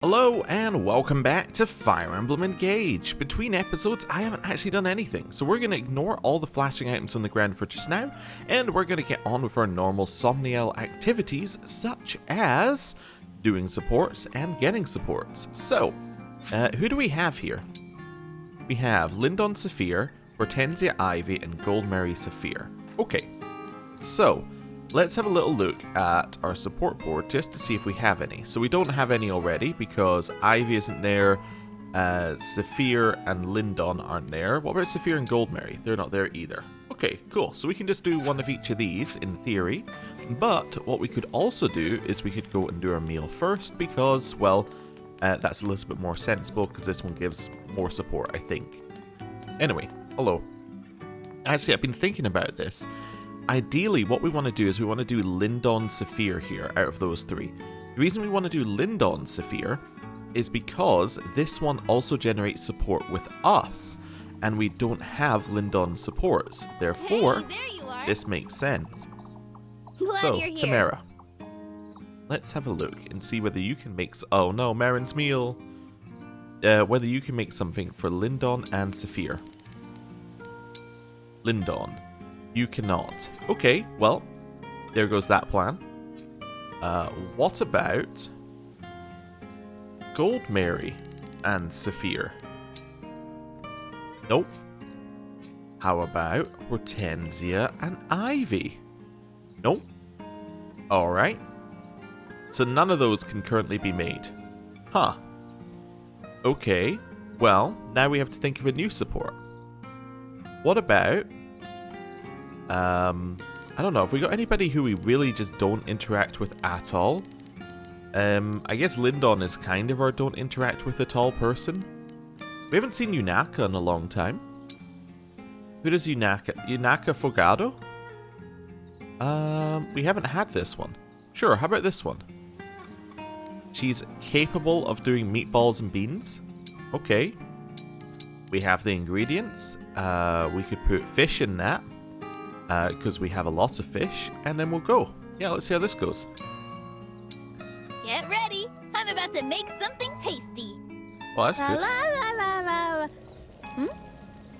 Hello and welcome back to Fire Emblem Engage. Between episodes, I haven't actually done anything, so we're going to ignore all the flashing items on the ground for just now, and we're going to get on with our normal Somniel activities, such as doing supports and getting supports. So, who do we have here? We have Lindon Saphir, Hortensia Ivy, and Goldmary Saphir. Okay, so let's have a little look at our support board just to see if we have any. So we don't have any already because Ivy isn't there, Saphir and Lindon aren't there. What about Saphir and Goldmary? They're not there either. Okay, cool. So we can just do one of each of these in theory. But what we could also do is we could go and do our meal first because, well, that's a little bit more sensible because this one gives more support, I think. Anyway, hello. Actually, I've been thinking about this. Ideally, what we want to do is we want to do Lindon Saphir here out of those three. The reason we want to do Lindon Saphir is because this one also generates support with us, and we don't have Lindon supports. Therefore, hey, this makes sense. Glad So, you're here. Tamara, let's have a look and see whether you can make... Oh no, Marin's meal. Whether you can make something for Lindon and Saphir. Lindon. You cannot. Okay, well, there goes that plan. What about Goldmary and Saphir? Nope. How about Hortensia and Ivy? Nope. Alright. So none of those can currently be made. Huh. Okay, well, now we have to think of a new support. What about... I don't know, have we got anybody who we really just don't interact with at all? I guess Lindon is kind of our don't interact with at all person. We haven't seen Yunaka in a long time. Who does Yunaka? Yunaka Fogado? We haven't had this one. Sure, how about this one? She's capable of doing meatballs and beans. Okay. We have the ingredients. We could put fish in that. Because we have a lot of fish, and then we'll go. Yeah, let's see how this goes. Get ready. I'm about to make something tasty. Well, that's La good. la la la la.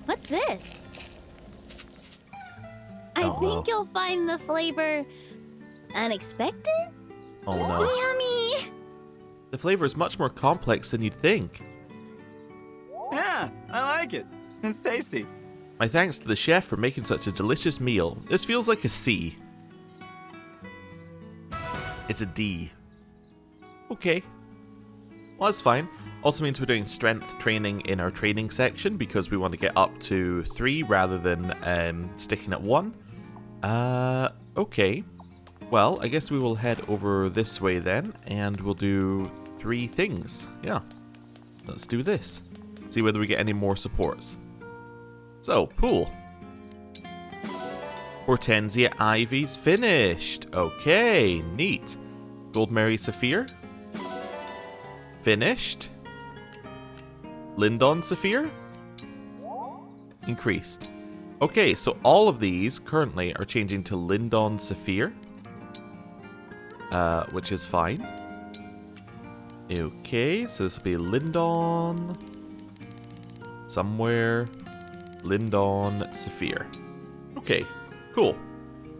What's this? I Oh, think no. you'll find the flavor unexpected. Oh no. Yummy. The flavor is much more complex than you'd think. Yeah, I like it. It's tasty. My thanks to the chef for making such a delicious meal. This feels like a C. It's a D. Okay. Well, that's fine. Also means we're doing strength training in our training section because we want to get up to 3 rather than sticking at 1. Okay. Well, I guess we will head over this way then, and we'll do 3 things. Yeah. Let's do this. See whether we get any more supports. So, pool. Hortensia Ivy's finished. Okay, neat. Goldmary Saphir. Finished. Lindon Saphir. Increased. Okay, so all of these currently are changing to Lindon Saphir. Which is fine. Okay, so this will be Lindon. Somewhere. Lindon Saphir. Okay, cool.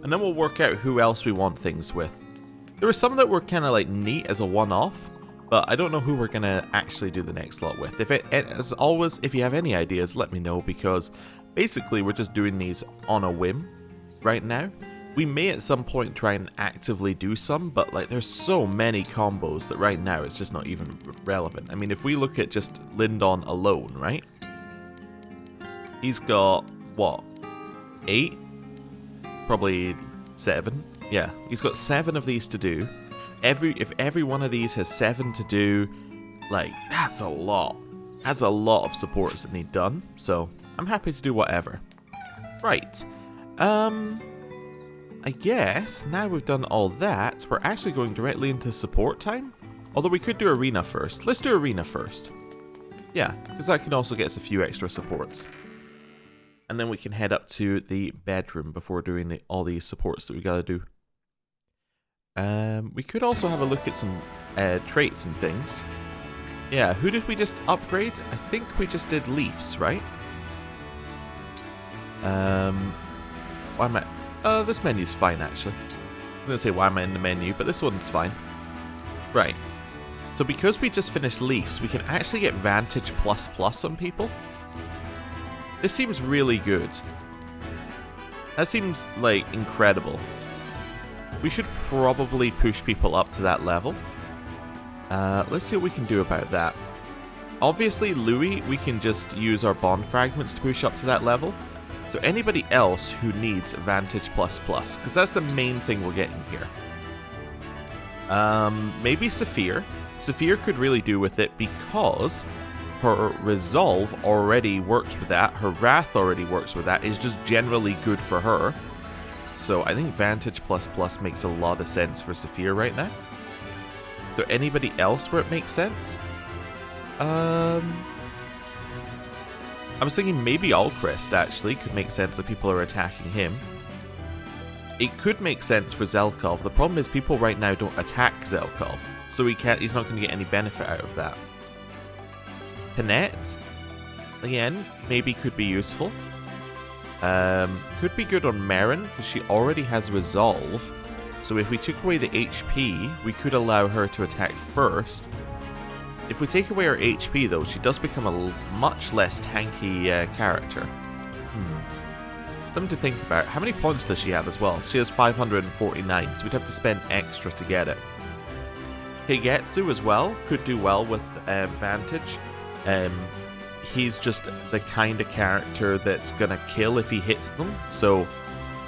And then we'll work out who else we want things with. There were some that were kind of like neat as a one-off, but I don't know who we're going to actually do the next lot with. As always, if you have any ideas, let me know, because basically we're just doing these on a whim right now. We may at some point try and actively do some, but like there's so many combos that right now it's just not even relevant. I mean, if we look at just Lindon alone, right? He's got, what, 8? Probably 7. Yeah, he's got 7 of these to do. If every one of these has 7 to do, like, that's a lot. That's a lot of supports that need done, so I'm happy to do whatever. Right. I guess, now we've done all that, we're actually going directly into support time? Although we could do arena first. Let's do arena first. Yeah, because that can also get us a few extra supports. And then we can head up to the bedroom before doing all these supports that we gotta do. We could also have a look at some traits and things. Yeah, who did we just upgrade? I think we just did Leafs, right? Why am I... this menu's fine, actually. I was going to say, why am I in the menu? But this one's fine. Right. So because we just finished Leafs, we can actually get Vantage ++ on people. This seems really good. That seems, like, incredible. We should probably push people up to that level. Let's see what we can do about that. Obviously, Louis, we can just use our bond fragments to push up to that level. So anybody else who needs Vantage ++, because that's the main thing we're getting here. Maybe Saphir. Saphir could really do with it because her Resolve already works with that. Her Wrath already works with that. It's just generally good for her. So I think Vantage ++ makes a lot of sense for Saphir right now. Is there anybody else where it makes sense? I was thinking maybe Alcrest actually could make sense if people are attacking him. It could make sense for Zelkov. The problem is people right now don't attack Zelkov, so he's not going to get any benefit out of that. Panette, again, maybe could be useful. Could be good on Marin, because she already has Resolve. So if we took away the HP, we could allow her to attack first. If we take away her HP, though, she does become a much less tanky character. Something to think about. How many points does she have as well? She has 549, so we'd have to spend extra to get it. Heigetsu as well could do well with Vantage. He's just the kind of character that's gonna kill if he hits them, so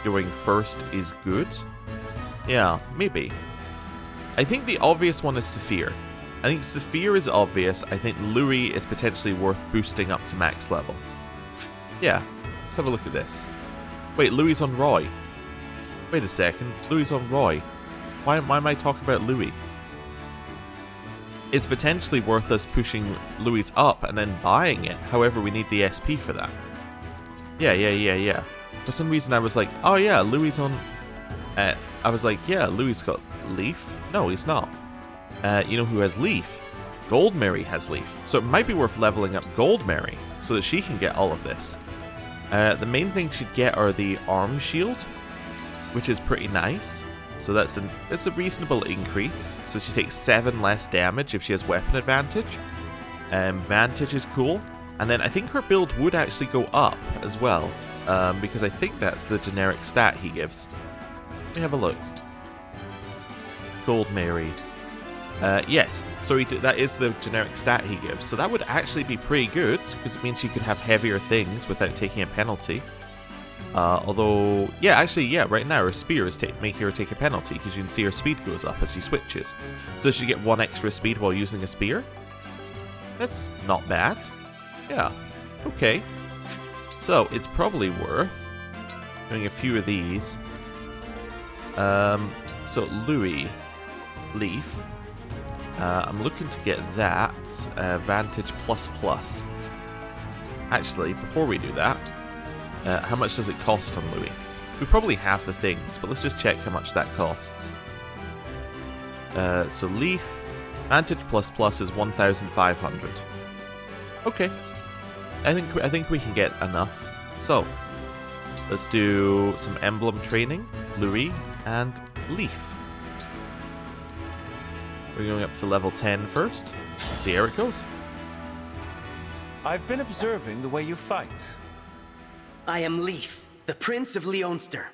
going first is good. Yeah, maybe. I think the obvious one is Saphir. I think Saphir is obvious. I think Louis is potentially worth boosting up to max level. Yeah, let's have a look at this. Wait, Louis on Roy. Wait a second, Louis on Roy. Why am I talking about Louis? It's potentially worth us pushing Louis up and then buying it. However, we need the SP for that. Yeah. For some reason I was like, oh yeah, Louis on... I was like, yeah, Louis got Leaf. No, he's not. You know who has Leaf? Gold Mary has Leaf. So it might be worth leveling up Gold Mary so that she can get all of this. The main thing she'd get are the arm shield, which is pretty nice. So that's a reasonable increase. So she takes 7 less damage if she has weapon advantage. Vantage is cool. And then I think her build would actually go up as well, because I think that's the generic stat he gives. Let me have a look. Gold Mary. Yes, so that is the generic stat he gives. So that would actually be pretty good, because it means you could have heavier things without taking a penalty. Although, yeah, actually, yeah, right now her spear is making her take a penalty, because you can see her speed goes up as she switches. So she get 1 extra speed while using a spear. That's not bad. Yeah, okay. So it's probably worth doing a few of these. So Louis, Leaf. I'm looking to get that Vantage ++. Actually, before we do that, how much does it cost on Louis? We probably have the things, but let's just check how much that costs. So Leaf, Vantage ++ is 1,500. Okay, I think we can get enough. So let's do some emblem training, Louis and Leaf. We're going up to level 10 first. See how it goes. I've been observing the way you fight. I am Leaf, the Prince of Leonster.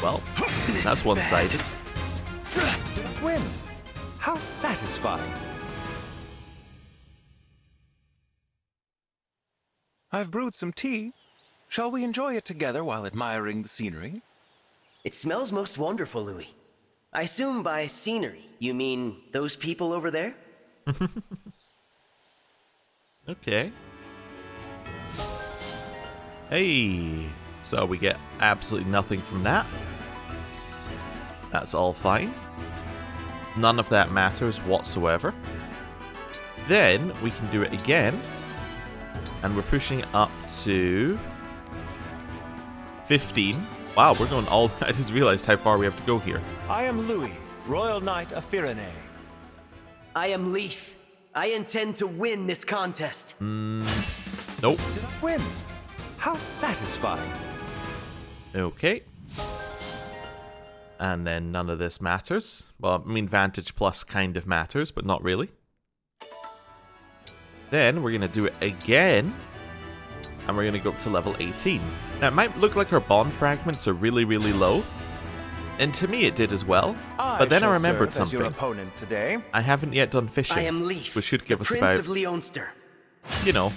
Well, that's one-sided. Did I win? How satisfying. I've brewed some tea. Shall we enjoy it together while admiring the scenery? It smells most wonderful, Louis. I assume by scenery, you mean those people over there? Okay. Hey, so we get absolutely nothing from that. That's all fine. None of that matters whatsoever. Then we can do it again. And we're pushing up to 15. Wow, we're going all... I just realized how far we have to go here. I am Louis, Royal Knight of Firene. I am Leaf. I intend to win this contest. Nope. Did I win? How satisfying. Okay. And then none of this matters. Well, I mean, Vantage Plus kind of matters, but not really. Then we're going to do it again. And we're going to go up to level 18. Now, it might look like our bond fragments are really, really low. And to me, it did as well. But then I remembered something. Your opponent today. I haven't yet done fishing. I am Leaf, which should give us Prince about, of Leonster. you know,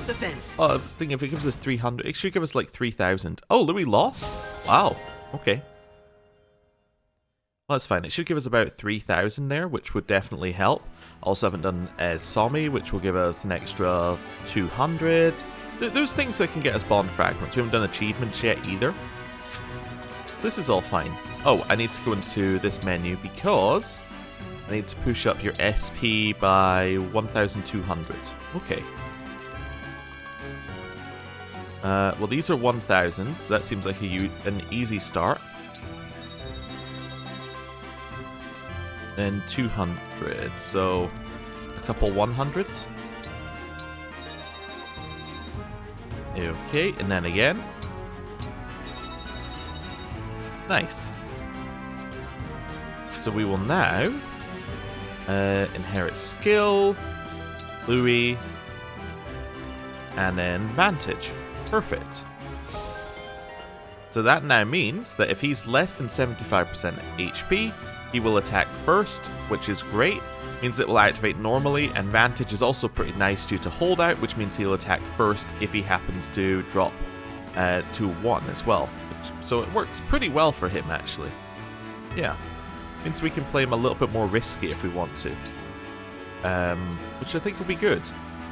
Defense. oh, I think if it gives us 300, it should give us like 3,000. Oh, Louis lost? Wow. Okay. Well, that's fine. It should give us about 3,000 there, which would definitely help. Also haven't done Somniel, which will give us an extra 200. There's things that can get us bond fragments. We haven't done achievements yet either. So this is all fine. Oh, I need to go into this menu because I need to push up your SP by 1,200. Okay. Well, these are 1,000, so that seems like an easy start. Then 200, so a couple 100s. Okay, and then again. Nice. So we will now inherit skill, Louis, and then Vantage. Perfect. So that now means that if he's less than 75% HP, he will attack first, which is great. Means it will activate normally, and Vantage is also pretty nice due to holdout, which means he'll attack first if he happens to drop to 1 as well. So it works pretty well for him, actually. Yeah. Means we can play him a little bit more risky if we want to. Which I think will be good.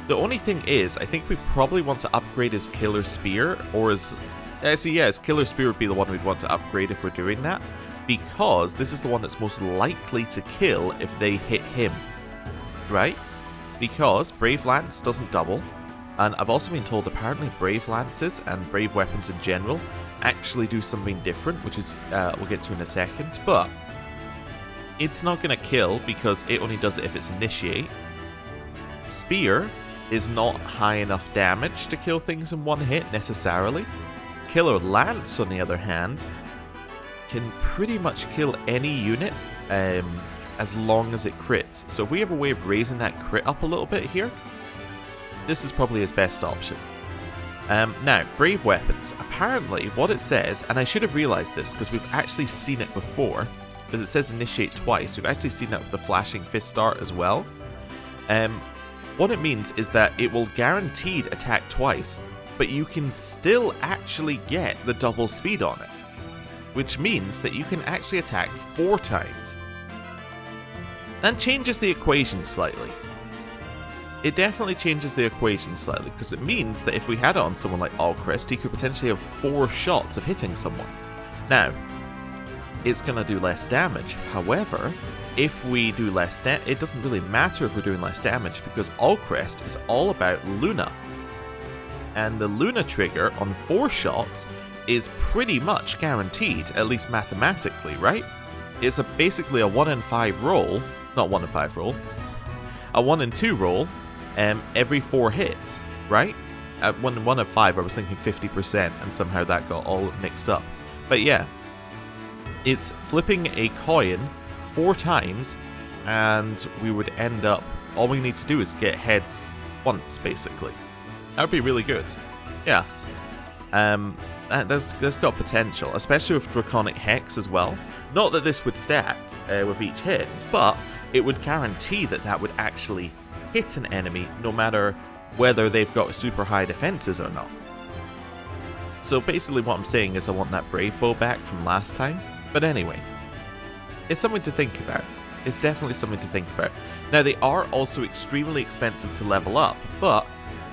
The only thing is, I think we probably want to upgrade his Killer Spear, or his... his Killer Spear would be the one we'd want to upgrade if we're doing that, because this is the one that's most likely to kill if they hit him. Right? Because Brave Lance doesn't double, and I've also been told apparently Brave Lances and Brave Weapons in general actually do something different, which is we'll get to in a second, but it's not going to kill because it only does it if it's Initiate. Spear is not high enough damage to kill things in one hit necessarily. Killer Lance, on the other hand, can pretty much kill any unit as long as it crits. So if we have a way of raising that crit up a little bit here, this is probably his best option. Now, Brave Weapons. Apparently, what it says, and I should have realized this because we've actually seen it before, because it says Initiate twice. We've actually seen that with the Flashing Fist start as well. What it means is that it will guaranteed attack twice, but you can still actually get the double speed on it, which means that you can actually attack 4 times. That changes the equation slightly. It definitely changes the equation slightly, because it means that if we had it on someone like Alcrest, he could potentially have 4 shots of hitting someone. Now, it's going to do less damage. However, if we do less damage, it doesn't really matter if we're doing less damage, because Alcrest is all about Luna. And the Luna trigger on 4 shots is pretty much guaranteed, at least mathematically, right? It's basically a 1 in 5 roll, not 1 in 5 roll, a 1 in 2 roll every 4 hits, right? At 1 in 5 I was thinking 50%, and somehow that got all mixed up. But yeah, it's flipping a coin 4 times, and we would end up, all we need to do is get heads once, basically. That would be really good. Yeah. That's got potential, especially with Draconic Hex as well. Not that this would stack with each hit, but it would guarantee that that would actually hit an enemy no matter whether they've got super high defenses or not. So basically what I'm saying is I want that Brave Bow back from last time. But anyway, it's something to think about. It's definitely something to think about. Now, they are also extremely expensive to level up, but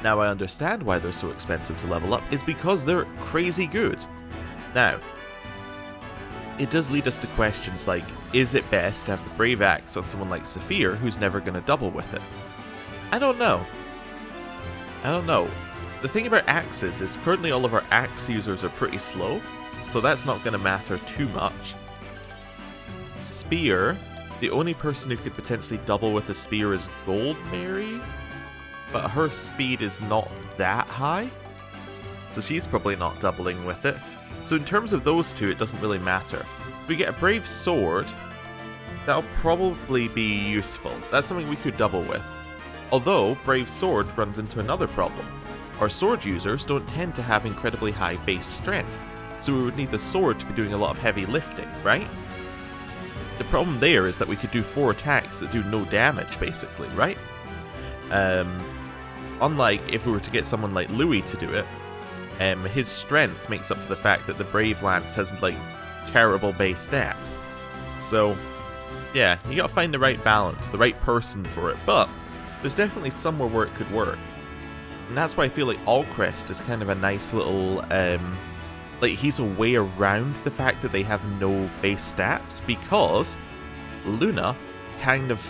now I understand why they're so expensive to level up, is because they're crazy good. Now, it does lead us to questions like, is it best to have the Brave Axe on someone like Saphir, who's never going to double with it? I don't know. The thing about axes is currently all of our axe users are pretty slow, so that's not going to matter too much. Spear The only person who could potentially double with a spear is Gold Mary, but her speed is not that high, so she's probably not doubling with it. So in terms of those two, it doesn't really matter. If we get a Brave Sword, that'll probably be useful. That's something we could double with. Although, Brave Sword runs into another problem. Our sword users don't tend to have incredibly high base strength, so we would need the sword to be doing a lot of heavy lifting, right? The problem there is that we could do 4 attacks that do no damage, basically, right? Unlike if we were to get someone like Louis to do it, his strength makes up for the fact that the Brave Lance has, like, terrible base stats. So, yeah, you gotta find the right balance, the right person for it, but there's definitely somewhere where it could work. And that's why I feel like Allcrest is kind of a nice little, like, he's a way around the fact that they have no base stats, because Luna kind of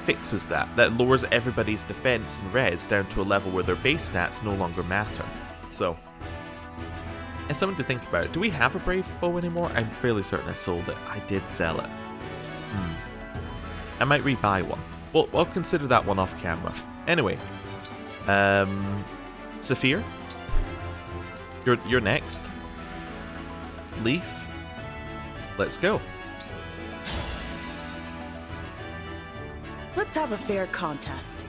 fixes that. That lowers everybody's defense and res down to a level where their base stats no longer matter. So, it's something to think about. Do we have a Brave Bow anymore? I'm fairly certain I sold it. I did sell it. I might rebuy one. Well, I'll consider that one off camera. Anyway, Saphir, you're next. Leaf, let's go. Let's have a fair contest.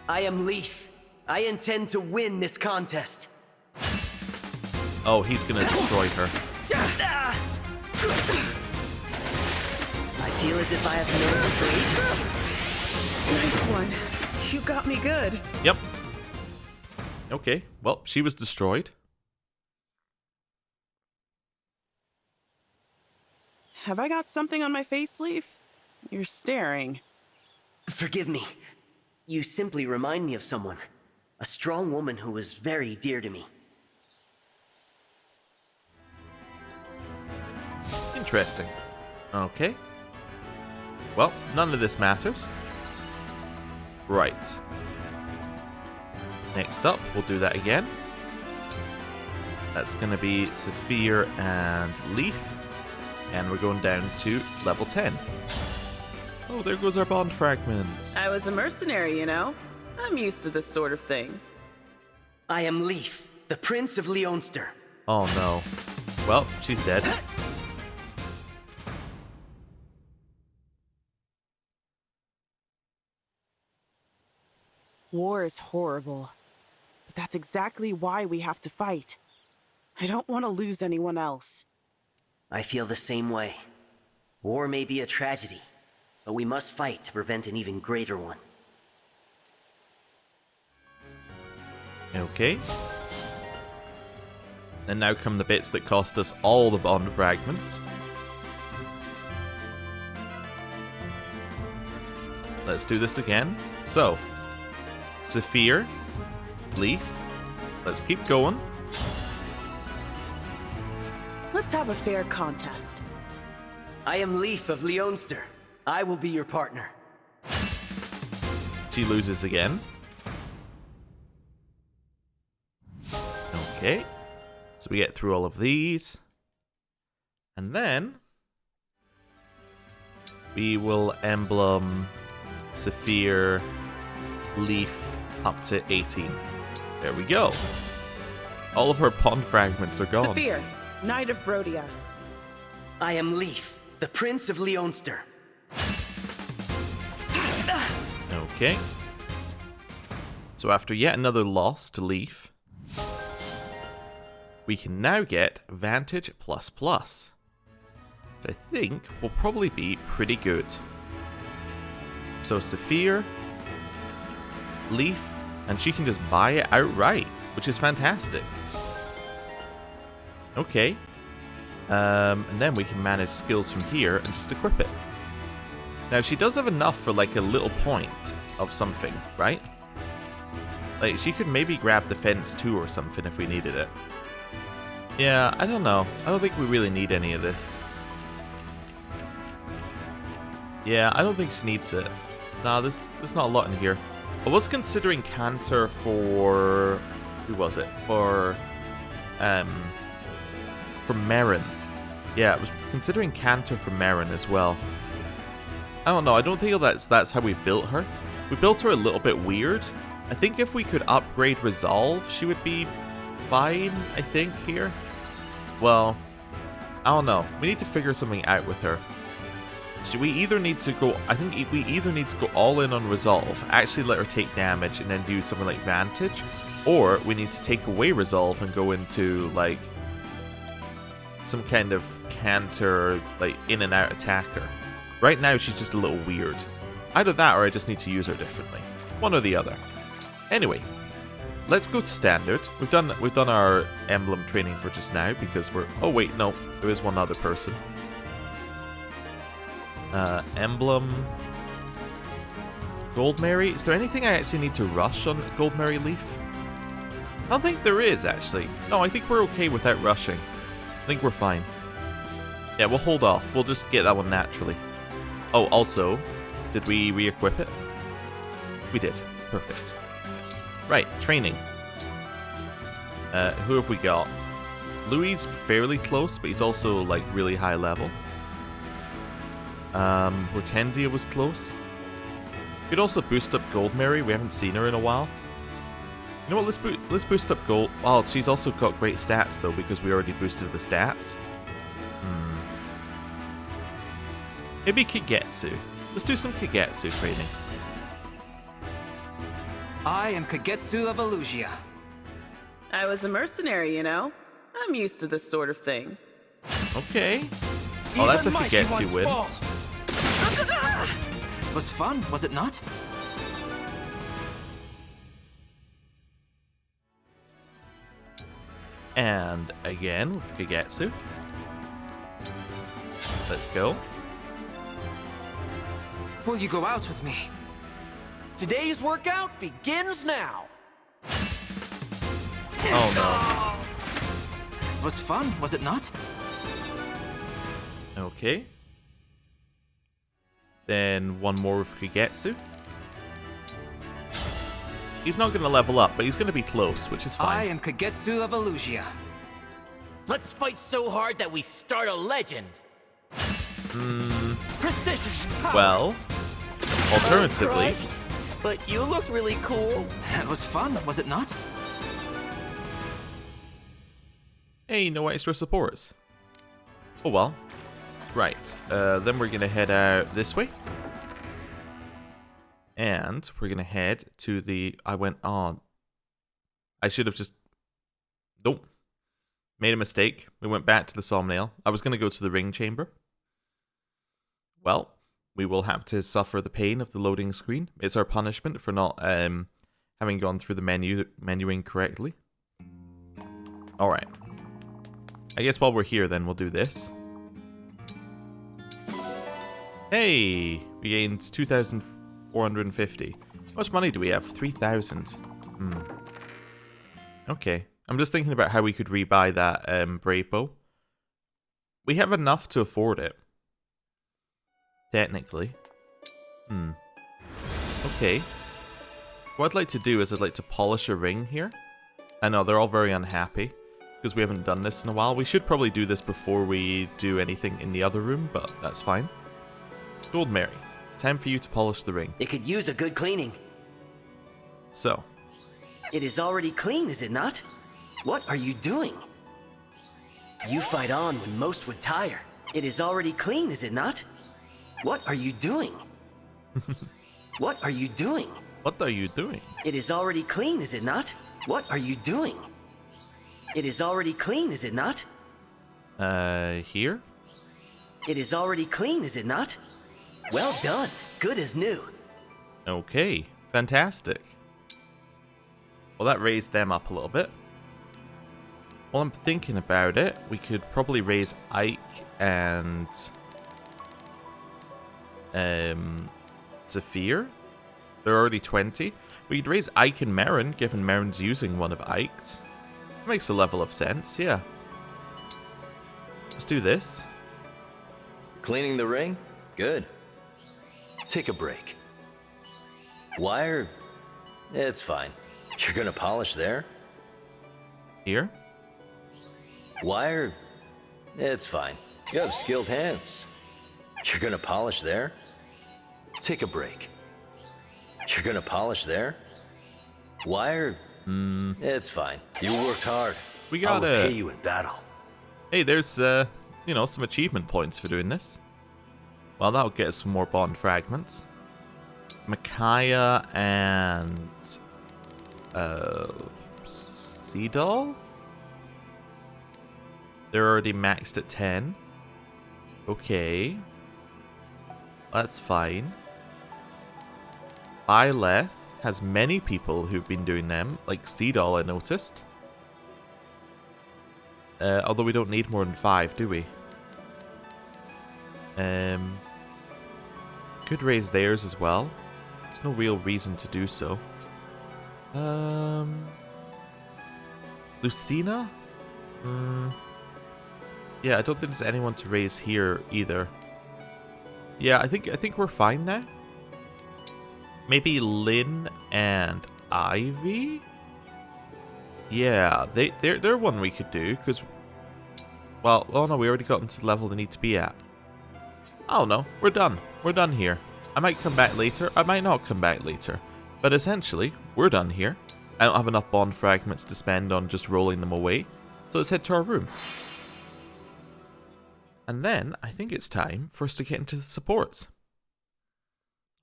I am Leaf. I intend to win this contest. Oh, he's gonna destroy her. I feel as if I have no afraid. Nice one. You got me good. Yep. Okay, well, she was destroyed. Have I got something on my face, Leaf? You're staring. Forgive me. You simply remind me of someone. A strong woman who was very dear to me. Interesting. Okay. Well, none of this matters. Right. Next up, we'll do that again. That's going to be Saphir and Leaf. And we're going down to level 10. Oh, there goes our bond fragments. I was a mercenary, you know? I'm used to this sort of thing. I am Leaf, the Prince of Leonster. Oh no. Well, she's dead. War is horrible. But that's exactly why we have to fight. I don't want to lose anyone else. I feel the same way. War may be a tragedy, but we must fight to prevent an even greater one. Okay. And now come the bits that cost us all the bond fragments. Let's do this again. So, Saphir, Leaf, let's keep going. Let's have a fair contest. I am Leaf of Leonster. I will be your partner. She loses again. Okay. So we get through all of these. And then we will emblem Saphir, Leaf up to 18. There we go. All of her pawn fragments are gone. Saphir, Knight of Brodia. I am Leaf, the Prince of Leonster. Okay. So after yet another loss to Leaf, we can now get Vantage++, which I think will probably be pretty good. So Saphir, Leaf, and she can just buy it outright, which is fantastic. Okay. And then we can manage skills from here and just equip it. Now, she does have enough for, like, a little point of something, right? Like, she could maybe grab Defense 2 or something if we needed it. Yeah, I don't know. I don't think we really need any of this. Yeah, I don't think she needs it. No, there's not a lot in here. I was considering Cantor for... Who was it? For Merrin. Yeah, I was considering Cantor for Merrin as well. I don't know. I don't think that's how we built her. We built her a little bit weird. I think if we could upgrade Resolve, she would be fine, I think, here. Well, I don't know. We need to figure something out with her. So we either need to go... I think we either need to go all in on Resolve, actually let her take damage, and then do something like Vantage, or we need to take away Resolve and go into, like, some kind of canter, like, in and out attacker. Right now, she's just a little weird. Either that, or I just need to use her differently. One or the other. Anyway, let's go to standard. We've done our emblem training for just now because we're... Oh wait, no, there is one other person. Emblem... Gold Mary. Is there anything I actually need to rush on Gold Mary Leaf? I don't think there is, actually. No, I think we're okay without rushing. I think we're fine. Yeah, we'll hold off. We'll just get that one naturally. Oh, also, did we re-equip it? We did. Perfect. Right, training. Who have we got? Louis fairly close, but he's also, like, really high level. Hortensia was close. We could also boost up Gold Mary. We haven't seen her in a while. You know what, let's boost up Gold... Oh, she's also got great stats, though, because we already boosted the stats. Maybe Kagetsu. Let's do some Kagetsu training. I am Kagetsu of Elusia. I was a mercenary, you know? I'm used to this sort of thing. Okay. Oh, that's a Kagetsu win. Was fun, was it not? And again with Kagetsu. Let's go. Will you go out with me? Today's workout begins now. Oh Was fun, was it not? no. Okay. Then one more with Kagetsu. He's not going to level up, but he's going to be close, which is fine. I am Kagetsu of Elusia. Let's fight so hard that we start a legend. Precision power. Well, alternatively... Crushed, but you look really cool. That was fun, was it not? Hey, no extra supports. Oh well. Right, then we're going to head out this way. And we're going to head to the... I went on. I should have just... Nope. Made a mistake. We went back to the Somniel. I was going to go to the ring chamber. Well, we will have to suffer the pain of the loading screen. It's our punishment for not having gone through the menuing correctly. Alright. I guess while we're here then, we'll do this. Hey! We gained 2,450. How much money do we have? 3,000. Okay. I'm just thinking about how we could rebuy that Brave Bow. We have enough to afford it. Technically. Okay. What I'd like to do is I'd like to polish a ring here. I know, they're all very unhappy because we haven't done this in a while. We should probably do this before we do anything in the other room, but that's fine. Gold Mary, time for you to polish the ring. It could use a good cleaning. So. It is already clean, is it not? What are you doing? You fight on when most would tire. It is already clean, is it not? What are you doing? What are you doing? What are you doing? It is already clean, is it not? What are you doing? It is already clean, is it not? Here? It is already clean, is it not? Well done. Good as new. Okay, fantastic. Well, that raised them up a little bit. While I'm thinking about it, we could probably raise Ike and... Zephyr? They're already 20. We could raise Ike and Marin, given Marin's using one of Ike's. That makes a level of sense, yeah. Let's do this. Cleaning the ring? Good. Take a break. Wire? It's fine. You're gonna polish there? Here? Wire? It's fine. You have skilled hands. You're gonna polish there? Take a break. You're gonna polish there? Wire? It's fine. You worked hard. We I'll got repay you in battle. Hey, there's, you know, some achievement points for doing this. Well, that'll get us some more bond fragments. Micaiah and... Seedal? They're already maxed at 10. Okay. That's fine. Byleth has many people who've been doing them, like Seedal I noticed. Although we don't need more than 5, do we? Could raise theirs as well. There's no real reason to do so. Lucina? Yeah, I don't think there's anyone to raise here either. Yeah, I think we're fine now. Maybe Lynn and Ivy? Yeah, they're one we could do, because... Well, oh no, we already got them to the level they need to be at. Oh no, we're done. We're done here. I might come back later, I might not come back later. But essentially, we're done here. I don't have enough bond fragments to spend on just rolling them away. So let's head to our room. And then, I think it's time for us to get into the supports.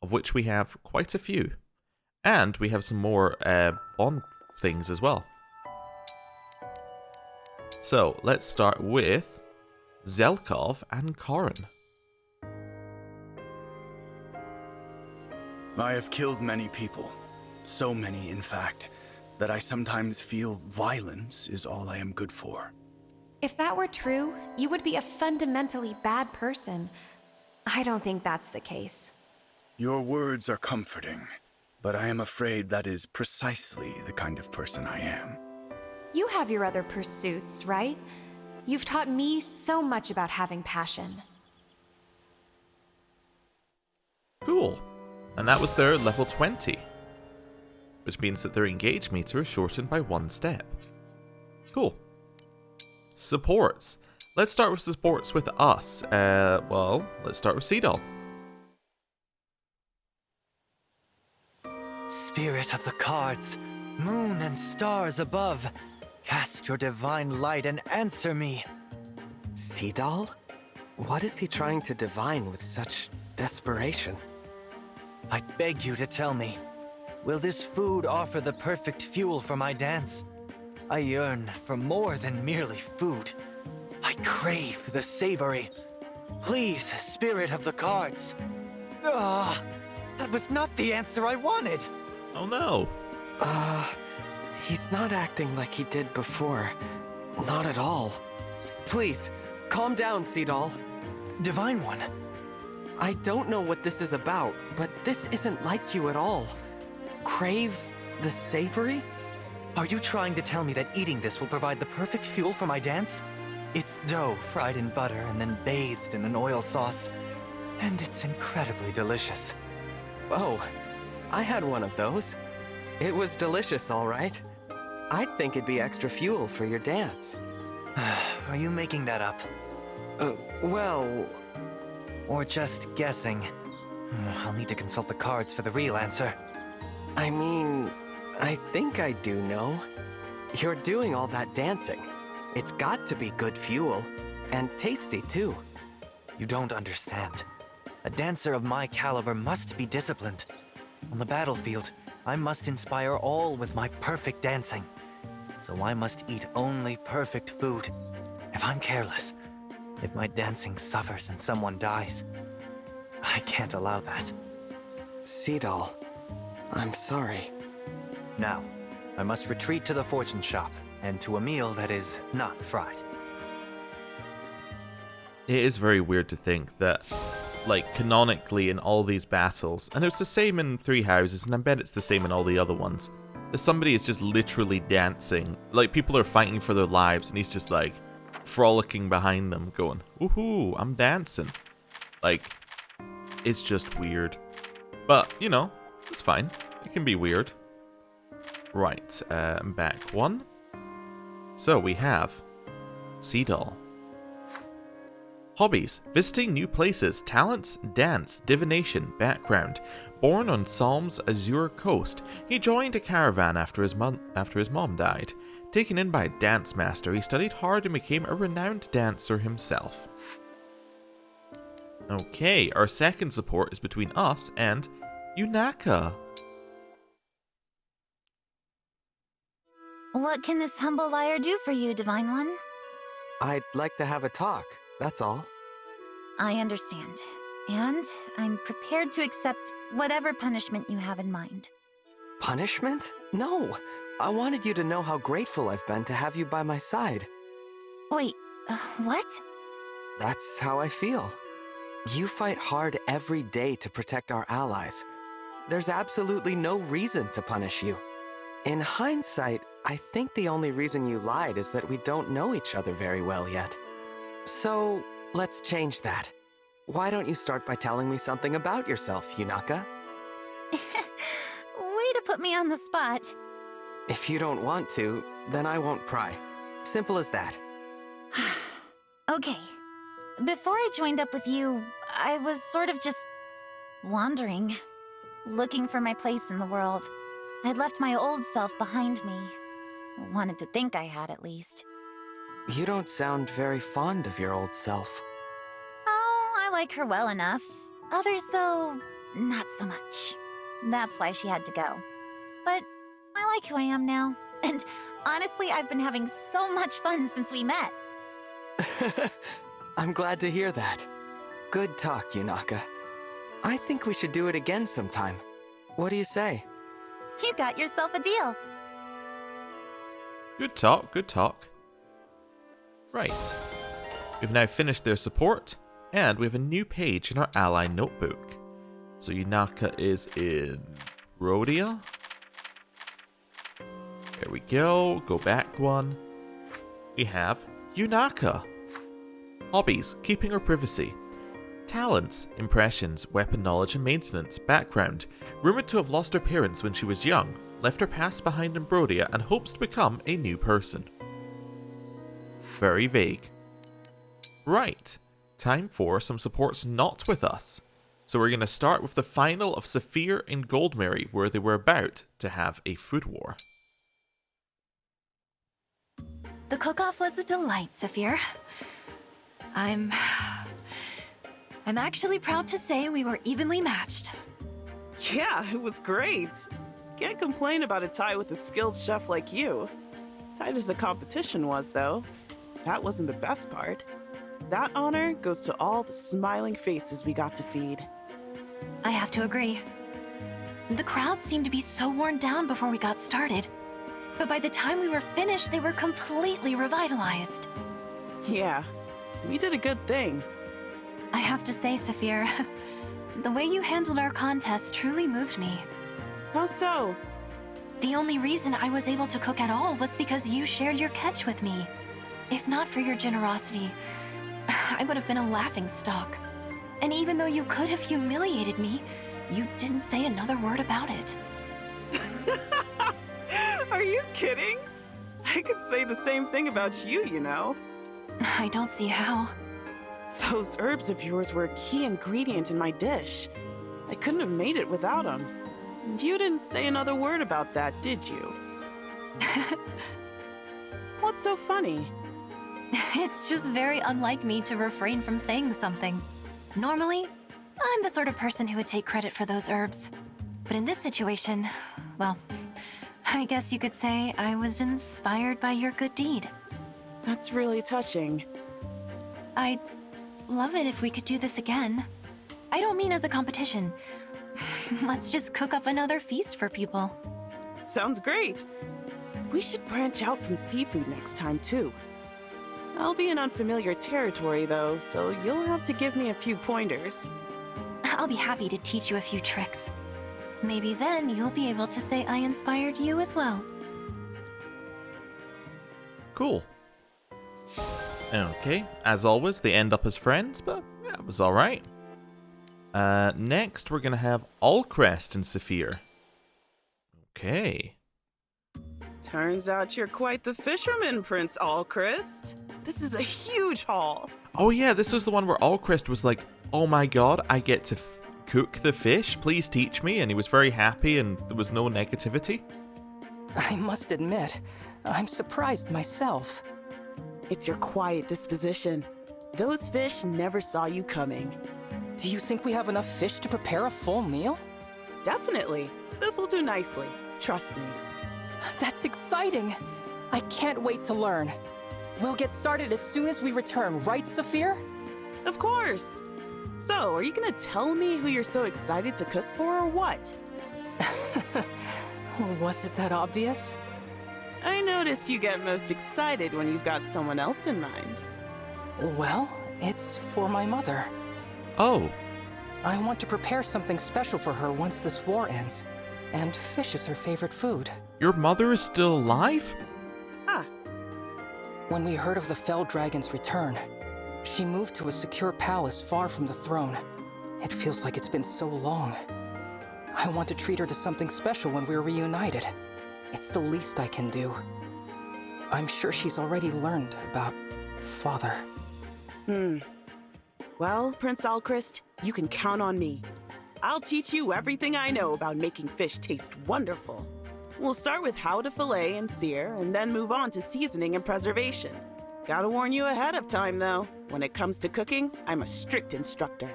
Of which we have quite a few. And we have some more bond things as well. So, let's start with Zelkov and Korin. I have killed many people. So many, in fact, that I sometimes feel violence is all I am good for. If that were true, you would be a fundamentally bad person. I don't think that's the case. Your words are comforting, but I am afraid that is precisely the kind of person I am. You have your other pursuits, right? You've taught me so much about having passion. Cool. And that was their level 20. Which means that their engage meter is shortened by 1 step. Cool. Supports. Let's start with supports with us. Well, let's start with Seedal. Spirit of the cards, moon and stars above, cast your divine light and answer me. Seedal? What is he trying to divine with such desperation? I beg you to tell me, will this food offer the perfect fuel for my dance? I yearn for more than merely food. I crave the savory. Please, spirit of the cards. Ah, that was not the answer I wanted. Oh no. He's not acting like he did before. Not at all. Please, calm down, Seedal. Divine One. I don't know what this is about, but this isn't like you at all. Crave the savory? Are you trying to tell me that eating this will provide the perfect fuel for my dance? It's dough fried in butter and then bathed in an oil sauce. And it's incredibly delicious. Oh, I had one of those. It was delicious, all right. I'd think it'd be extra fuel for your dance. Are you making that up? Well... Or just guessing? I'll need to consult the cards for the real answer. I mean, I think I do know. You're doing all that dancing. It's got to be good fuel. And tasty, too. You don't understand. A dancer of my caliber must be disciplined. On the battlefield, I must inspire all with my perfect dancing. So I must eat only perfect food. If I'm careless, if my dancing suffers and someone dies, I can't allow that. Seedal, I'm sorry. Now, I must retreat to the fortune shop and to a meal that is not fried. It is very weird to think that, like, canonically in all these battles, and it's the same in Three Houses, and I bet it's the same in all the other ones, that somebody is just literally dancing. Like, people are fighting for their lives, and he's just, like, frolicking behind them, going, woohoo, I'm dancing. Like, it's just weird. But, you know, it's fine. It can be weird. Right, I'm back 1. So we have Seedal. Hobbies: visiting new places. Talents: dance, divination. Background: born on Psalm's Azure coast. He joined a caravan after his mom died. Taken in by a dance master, he studied hard and became a renowned dancer himself. Okay, our second support is between us and Yunaka. What can this humble liar do for you, Divine One? I'd like to have a talk, that's all. I understand. And I'm prepared to accept whatever punishment you have in mind. Punishment? No! I wanted you to know how grateful I've been to have you by my side. Wait, what? That's how I feel. You fight hard every day to protect our allies. There's absolutely no reason to punish you. In hindsight, I think the only reason you lied is that we don't know each other very well yet. So, let's change that. Why don't you start by telling me something about yourself, Yunaka? Way to put me on the spot. If you don't want to, then I won't pry. Simple as that. Okay. Before I joined up with you, I was sort of just wandering, looking for my place in the world. I'd left my old self behind me. Wanted to think I had, at least. You don't sound very fond of your old self. Oh, I like her well enough. Others, though, not so much. That's why she had to go. But I like who I am now. And honestly, I've been having so much fun since we met. I'm glad to hear that. Good talk, Yunaka. I think we should do it again sometime. What do you say? You got yourself a deal. Good talk, good talk. Right. We've now finished their support, and we have a new page in our ally notebook. So Yunaka is in Rhodia. There we go. Go back one. We have Yunaka. Hobbies: keeping her privacy. Talents: impressions, weapon knowledge and maintenance. Background: rumored to have lost her parents when she was young, left her past behind in Brodia, and hopes to become a new person. Very vague. Right, time for some supports not with us. So we're going to start with the final of Saphir and Goldmary, where they were about to have a food war. The cook-off was a delight, Saphir. I'm actually proud to say we were evenly matched. Yeah, it was great. Can't complain about a tie with a skilled chef like you. Tight as the competition was, though, that wasn't the best part. That honor goes to all the smiling faces we got to feed. I have to agree. The crowd seemed to be so worn down before we got started. But by the time we were finished, they were completely revitalized. Yeah, we did a good thing. I have to say, Saphir, the way you handled our contest truly moved me. How so? The only reason I was able to cook at all was because you shared your catch with me. If not for your generosity, I would have been a laughingstock. And even though you could have humiliated me, you didn't say another word about it. Are you kidding? I could say the same thing about you, you know. I don't see how. Those herbs of yours were a key ingredient in my dish. I couldn't have made it without them. And you didn't say another word about that, did you? What's so funny? It's just very unlike me to refrain from saying something. Normally, I'm the sort of person who would take credit for those herbs. But in this situation, well, I guess you could say I was inspired by your good deed. That's really touching. I'd love it if we could do this again. I don't mean as a competition. Let's just cook up another feast for people. Sounds great. We should branch out from seafood next time, too. I'll be in unfamiliar territory, though, so you'll have to give me a few pointers. I'll be happy to teach you a few tricks. Maybe then you'll be able to say I inspired you as well. Cool. Okay, as always, they end up as friends, but yeah, it was alright. Next, we're gonna have Allcrest and Saphir. Okay. Turns out you're quite the fisherman, Prince Allcrest. This is a huge haul. Oh yeah, this is the one where Alchrist was like, oh my god, I get to cook the fish, please teach me, and he was very happy and there was no negativity. I must admit, I'm surprised myself. It's your quiet disposition. Those fish never saw you coming. Do you think we have enough fish to prepare a full meal? Definitely. This'll do nicely. Trust me. That's exciting. I can't wait to learn. We'll get started as soon as we return, right, Saphir? Of course. So, are you gonna tell me who you're so excited to cook for or what? Was it that obvious? I noticed you get most excited when you've got someone else in mind. Well, it's for my mother. Oh. I want to prepare something special for her once this war ends. And fish is her favorite food. Your mother is still alive? Ah. When we heard of the Fell Dragon's return, she moved to a secure palace far from the throne. It feels like it's been so long. I want to treat her to something special when we're reunited. It's the least I can do. I'm sure she's already learned about Father. Well, Prince Alchrist, you can count on me. I'll teach you everything I know about making fish taste wonderful. We'll start with how to fillet and sear, and then move on to seasoning and preservation. Gotta warn you ahead of time, though. When it comes to cooking, I'm a strict instructor.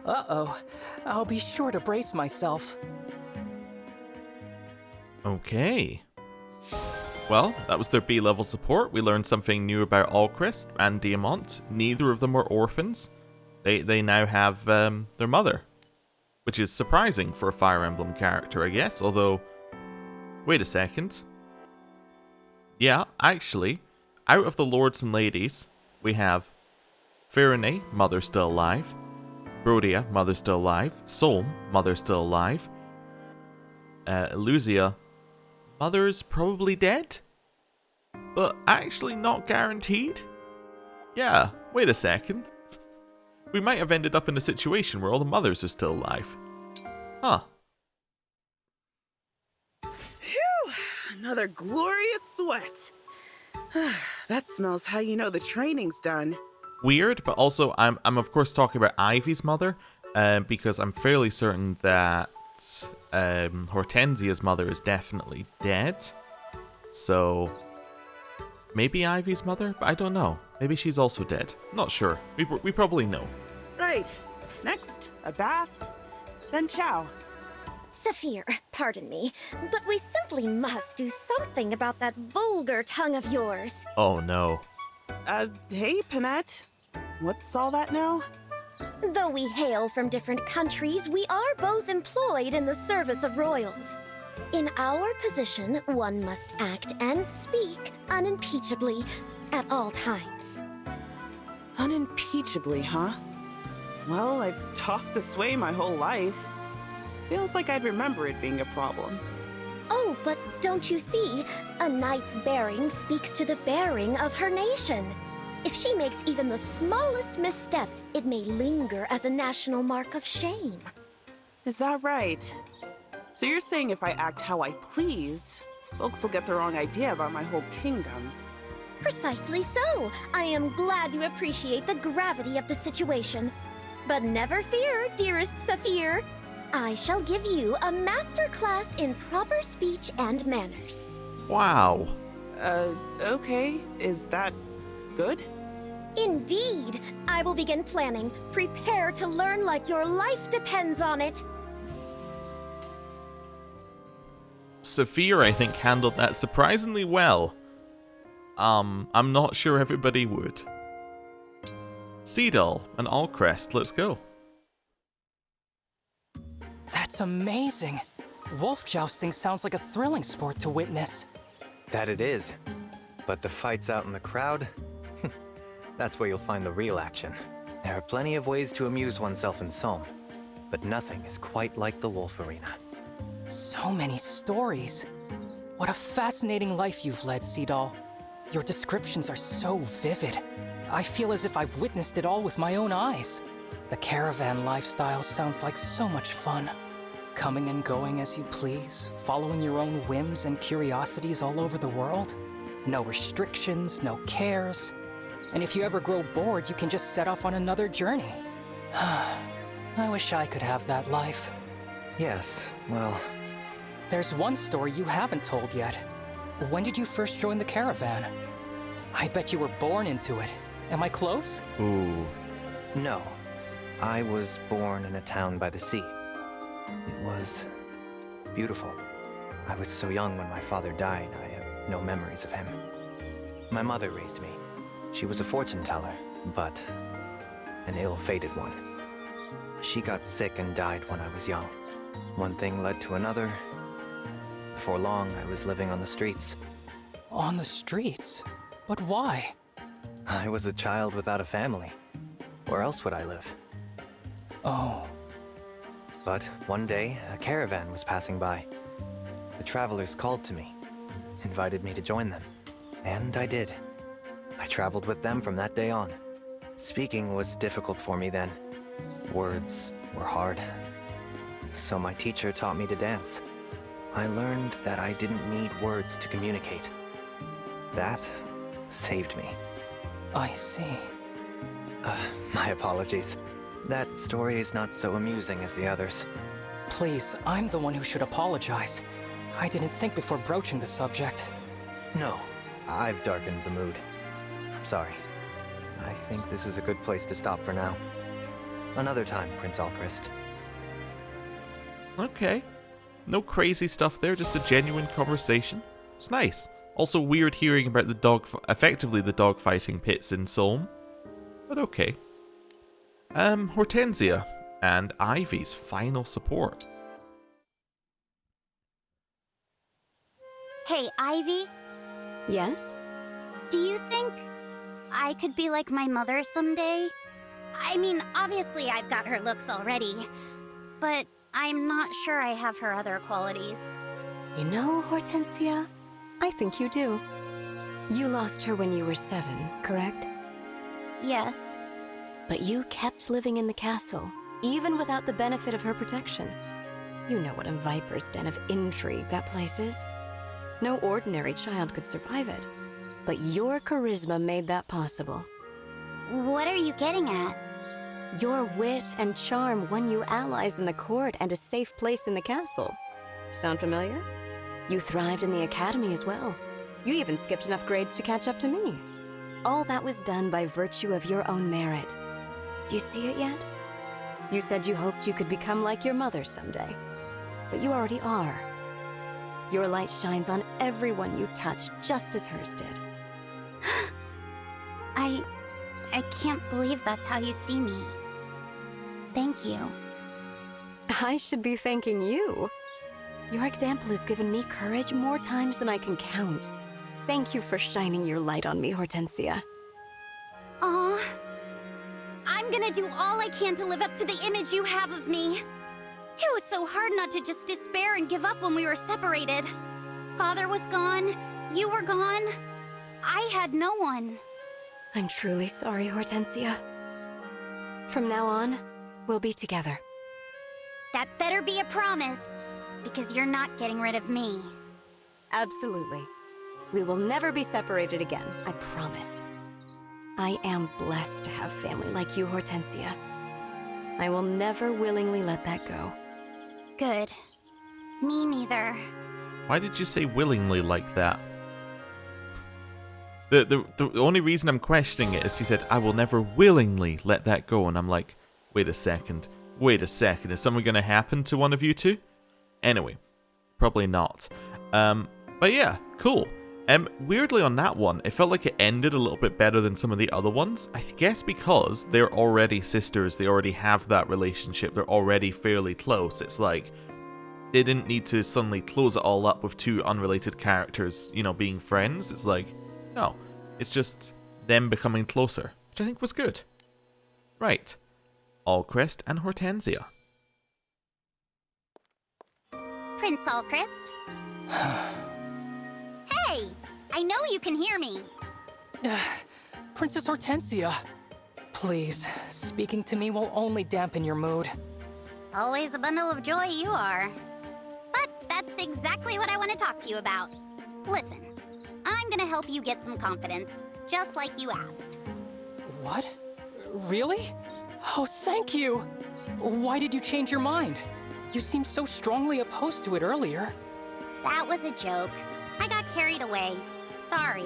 Uh-oh. I'll be sure to brace myself. Okay. Well, that was their B-level support. We learned something new about Alchrist and Diamant. Neither of them were orphans. They now have their mother. Which is surprising for a Fire Emblem character, I guess. Although, wait a second. Yeah, actually, out of the lords and ladies, we have Firene, mother still alive. Brodia, mother still alive. Solm, mother still alive. Eluzia, mother's probably dead? But actually not guaranteed? Yeah, wait a second. We might have ended up in a situation where all the mothers are still alive. Huh. Phew! Another glorious sweat. That smells how you know the training's done. Weird, but also I'm of course talking about Ivy's mother, because I'm fairly certain that Hortensia's mother is definitely dead. So maybe Ivy's mother, but I don't know. Maybe she's also dead. Not sure. We probably know. Right. Next, a bath, then chow. Saphir, pardon me, but we simply must do something about that vulgar tongue of yours. Oh no. Hey, Panette. What's all that now? Though we hail from different countries, we are both employed in the service of royals. In our position, one must act and speak unimpeachably at all times. Unimpeachably, huh? Well, I've talked this way my whole life. Feels like I'd remember it being a problem. Oh, but don't you see? A knight's bearing speaks to the bearing of her nation. If she makes even the smallest misstep, it may linger as a national mark of shame. Is that right? So you're saying if I act how I please, folks will get the wrong idea about my whole kingdom? Precisely so. I am glad you appreciate the gravity of the situation. But never fear, dearest Saphir. I shall give you a master class in proper speech and manners. Wow. Okay. Is that good? Indeed. I will begin planning. Prepare to learn like your life depends on it. Saphir, I think, handled that surprisingly well. I'm not sure everybody would. Seadoll and Alchrist, let's go. That's amazing. Wolf jousting sounds like a thrilling sport to witness. That it is. But the fights out in the crowd? That's where you'll find the real action. There are plenty of ways to amuse oneself in Somme, but nothing is quite like the Wolf Arena. So many stories. What a fascinating life you've led, Seadoll. Your descriptions are so vivid. I feel as if I've witnessed it all with my own eyes. The caravan lifestyle sounds like so much fun. Coming and going as you please, following your own whims and curiosities all over the world. No restrictions, no cares. And if you ever grow bored, you can just set off on another journey. I wish I could have that life. Yes, well... There's one story you haven't told yet. When did you first join the caravan? I bet you were born into it. Am I close? Ooh. No. I was born in a town by the sea. It was beautiful. I was so young when my father died, I have no memories of him. My mother raised me. She was a fortune teller, but an ill-fated one. She got sick and died when I was young. One thing led to another. Before long, I was living on the streets. On the streets? But why? I was a child without a family. Where else would I live? Oh. But one day, a caravan was passing by. The travelers called to me, invited me to join them. And I did. I traveled with them from that day on. Speaking was difficult for me then. Words were hard. So my teacher taught me to dance. I learned that I didn't need words to communicate. That saved me. I see. My apologies. That story is not so amusing as the others. Please, I'm the one who should apologize. I didn't think before broaching the subject. No, I've darkened the mood. I'm sorry. I think this is a good place to stop for now. Another time, Prince Alchrist. Okay. No crazy stuff there, just a genuine conversation. It's nice. Also weird hearing about effectively the dogfighting pits in Solm. But okay. Hortensia and Ivy's final support. Hey, Ivy? Yes? Do you think I could be like my mother someday? I mean, obviously I've got her looks already, but I'm not sure I have her other qualities. You know, Hortensia, I think you do. You lost her when you were 7, correct? Yes. But you kept living in the castle, even without the benefit of her protection. You know what a viper's den of intrigue that place is. No ordinary child could survive it. But your charisma made that possible. What are you getting at? Your wit and charm won you allies in the court and a safe place in the castle. Sound familiar? You thrived in the academy as well. You even skipped enough grades to catch up to me. All that was done by virtue of your own merit. Do you see it yet? You said you hoped you could become like your mother someday. But you already are. Your light shines on everyone you touch, just as hers did. I can't believe that's how you see me. Thank you. I should be thanking you. Your example has given me courage more times than I can count. Thank you for shining your light on me, Hortensia. Aw. I'm gonna do all I can to live up to the image you have of me. It was so hard not to just despair and give up when we were separated. Father was gone, you were gone. I had no one. I'm truly sorry, Hortensia. From now on, we'll be together. That better be a promise, because you're not getting rid of me. Absolutely. We will never be separated again, I promise. I am blessed to have family like you, Hortensia. I will never willingly let that go. Good. Me neither. Why did you say willingly like that? The only reason I'm questioning it is she said, I will never willingly let that go. And I'm like, wait a second. Is something going to happen to one of you two? Anyway, probably not. But yeah, cool. Weirdly on that one, it felt like it ended a little bit better than some of the other ones. I guess because they're already sisters, they already have that relationship, they're already fairly close. It's like, they didn't need to suddenly close it all up with two unrelated characters, you know, being friends. It's like, no, it's just them becoming closer, which I think was good. Right. Alchrist and Hortensia. Prince Alchrist? Hey! I know you can hear me! Princess Hortensia! Please, speaking to me will only dampen your mood. Always a bundle of joy you are. But that's exactly what I want to talk to you about. Listen, I'm gonna help you get some confidence, just like you asked. What? Really? Oh, thank you! Why did you change your mind? You seemed so strongly opposed to it earlier. That was a joke. I got carried away. Sorry.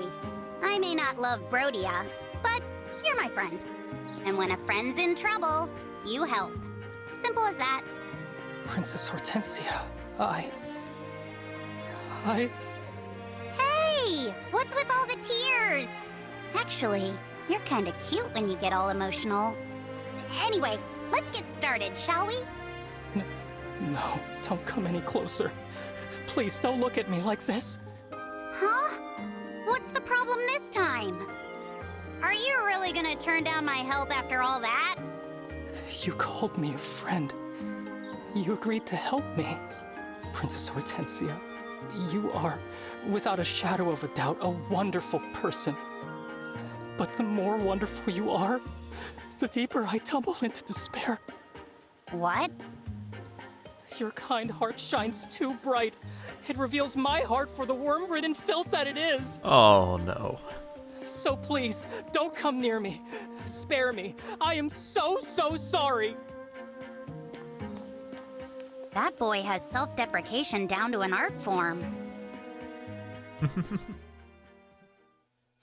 I may not love Brodia, but you're my friend. And when a friend's in trouble, you help. Simple as that. Princess Hortensia, Hey! What's with all the tears? Actually, you're kinda cute when you get all emotional. Anyway, let's get started, shall we? No, don't come any closer. Please don't look at me like this. Huh? What's the problem this time? Are you really gonna turn down my help after all that? You called me a friend. You agreed to help me. Princess Hortensia, you are, without a shadow of a doubt, a wonderful person. But the more wonderful you are, the deeper I tumble into despair. What? Your kind heart shines too bright. It reveals my heart for the worm-ridden filth that it is. Oh, no. So please, don't come near me. Spare me. I am so sorry. That boy has self-deprecation down to an art form.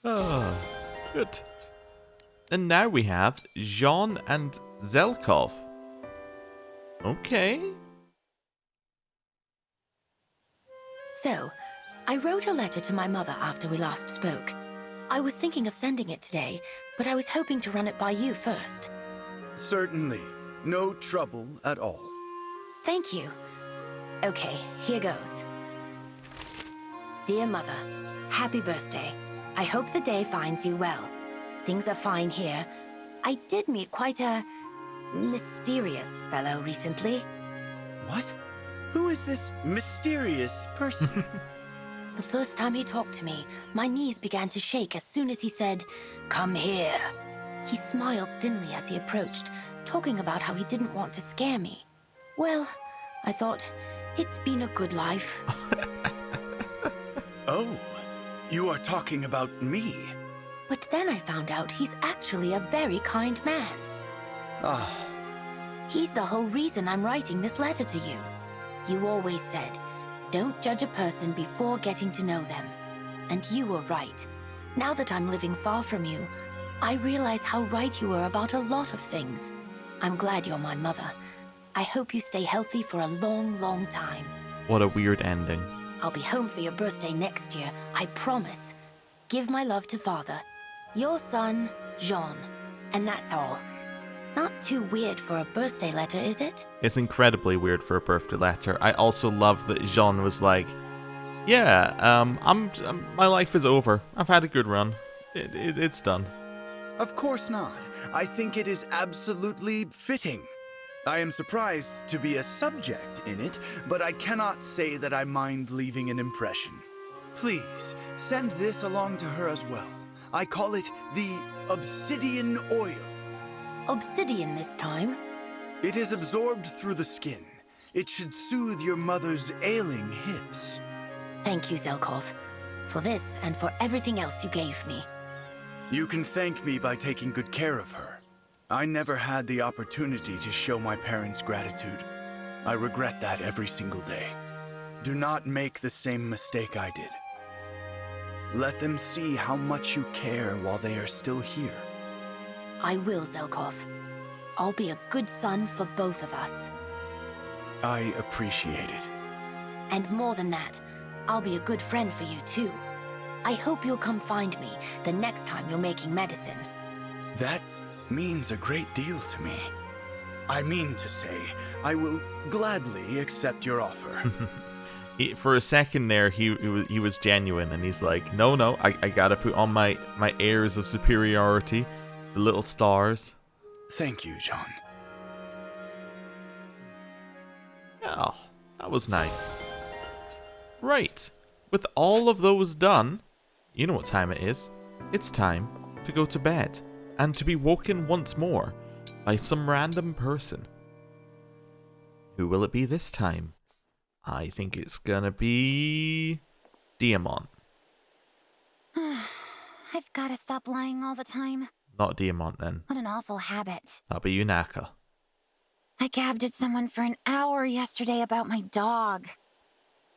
Oh, good. And now we have Jean and Zelkov. Okay. So, I wrote a letter to my mother after we last spoke. I was thinking of sending it today, but I was hoping to run it by you first. Certainly. No trouble at all. Thank you. Okay, here goes. Dear Mother, happy birthday. I hope the day finds you well. Things are fine here. I did meet quite a mysterious fellow recently. What? Who is this mysterious person? The first time he talked to me, my knees began to shake as soon as he said, "Come here." He smiled thinly as he approached, talking about how he didn't want to scare me. Well, I thought, it's been a good life. Oh, you are talking about me. But then I found out he's actually a very kind man. Ah. He's the whole reason I'm writing this letter to you. You always said, don't judge a person before getting to know them. And you were right. Now that I'm living far from you, I realize how right you were about a lot of things. I'm glad you're my mother. I hope you stay healthy for a long, long time. What a weird ending. I'll be home for your birthday next year, I promise. Give my love to Father. Your son, Jean. And that's all. Not too weird for a birthday letter, is it? It's incredibly weird for a birthday letter. I also love that Jean was like, yeah, my life is over. I've had a good run. It's done. Of course not. I think it is absolutely fitting. I am surprised to be a subject in it, but I cannot say that I mind leaving an impression. Please, send this along to her as well. I call it the obsidian oil. Obsidian this time? It is absorbed through the skin. It should soothe your mother's ailing hips. Thank you, Zelkov, for this and for everything else you gave me. You can thank me by taking good care of her. I never had the opportunity to show my parents gratitude. I regret that every single day. Do not make the same mistake I did. Let them see how much you care while they are still here. I will, Zelkov. I'll be a good son for both of us. I appreciate it. And more than that, I'll be a good friend for you too. I hope you'll come find me the next time you're making medicine. That means a great deal to me. I mean to say, I will gladly accept your offer. For a second there, he was genuine, and he's like, no, I gotta put on my airs of superiority, the little stars. Thank you, John. Oh, that was nice. Right, with all of those done, you know what time it is. It's time to go to bed, and to be woken once more by some random person. Who will it be this time? I think it's gonna be Diamond. I've gotta stop lying all the time. Not Diamant then. What an awful habit. That'll be Yunaka. I gabbed at someone for an hour yesterday about my dog.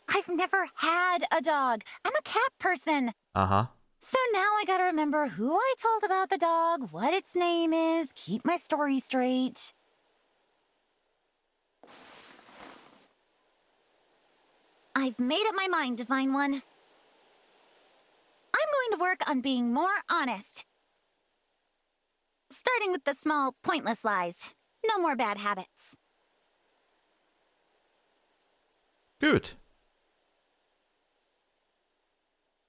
I've never had a dog. I'm a cat person. Uh-huh. So now I gotta remember who I told about the dog, what its name is, keep my story straight. I've made up my mind to find one. I'm going to work on being more honest. Starting with the small, pointless lies. No more bad habits. Good.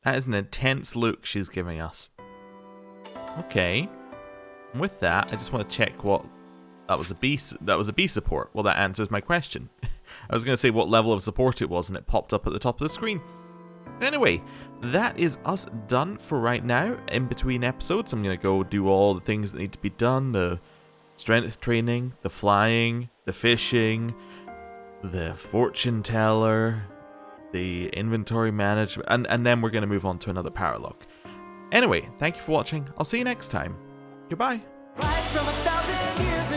That is an intense look she's giving us. Okay. And with that, I just want to check what... That was a B support. Well, that answers my question. I was going to say what level of support it was, and it popped up at the top of the screen. Anyway, that is us done for right now. In between episodes, I'm going to go do all the things that need to be done. The strength training, the flying, the fishing, the fortune teller, the inventory management, and then we're going to move on to another power lock. Anyway, thank you for watching. I'll see you next time. Goodbye. Rise from 1,000 years